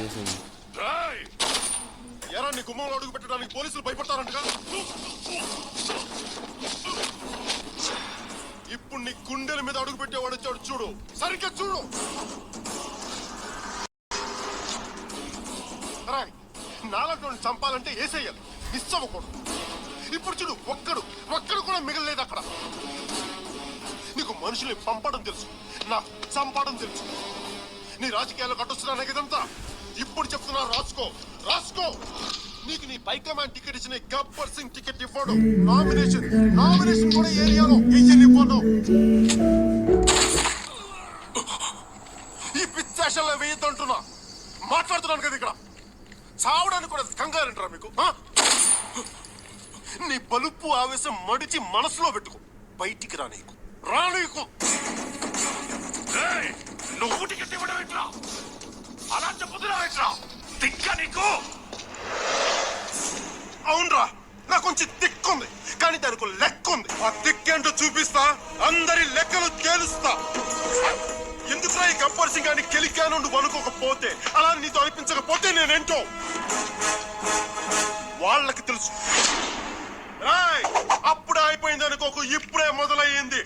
చేసింది. ఎరా నీ గుమ్మంలో అడుగు పెట్టడానికి పోలీసులు భయపడతారంటగా. ఇప్పుడు నీ గుండెల మీద అడుగు పెట్టేవాడు వచ్చాడు చూడు, సరిగ్గా చూడు. నాలుగు చంపాలంటే వేసేయాలి, మిస్ అవ్వకూడదు. ఇప్పుడు చూడు, ఒక్కడు కూడా మిగలలేదు అక్కడ. నీకు మనుషుల్ని పంపడం తెలుసు, నాకు చంపడం తెలుసు. నీ రాజకీయాల్లో కట్టొస్తున్నానే కదంతా. ఇప్పుడు చెప్తున్నా, రాసుకో. నీకు నీ హైకమాండ్ టికెట్ ఇచ్చిన గబ్బర్ సింగ్ టికెట్ ఇవ్వడు. నామినేషన్ కూడా ఏరియాలో ఇవ్వను. ఈ పిచ్చాషల్లో వేయద్దంటున్నా. మాట్లాడుతున్నాను కదా ఇక్కడ. చావడానికి కూడా కంగారంటారా మీకు? నీ బలుపు ఆవేశం మడిచి మనసులో పెట్టుకో, బయటికి రానీకు. నువ్వు టికెట్ ఇవ్వడం ఎట్లా? అలా చెప్పుతున్నావు ఎట్లా? దిక్క నీకు. అవునరా, నాకు కొంచెం దిక్కుంది, కానీ దానికి లెక్క ఉంది. ఆ దిక్కేంటో చూపిస్తా, అందరి లెక్కలు తేలుస్తా. ఎందుకురా ఈ గబ్బర్ సింగ్ అని కెలికాను నువ్వు అనుకోకపోతే, అలా నీతో అనిపించకపోతే నేనేంటో వాళ్ళకి తెలుసు. అప్పుడే అయిపోయింది అనుకోకు, ఇప్పుడే మొదలయ్యింది.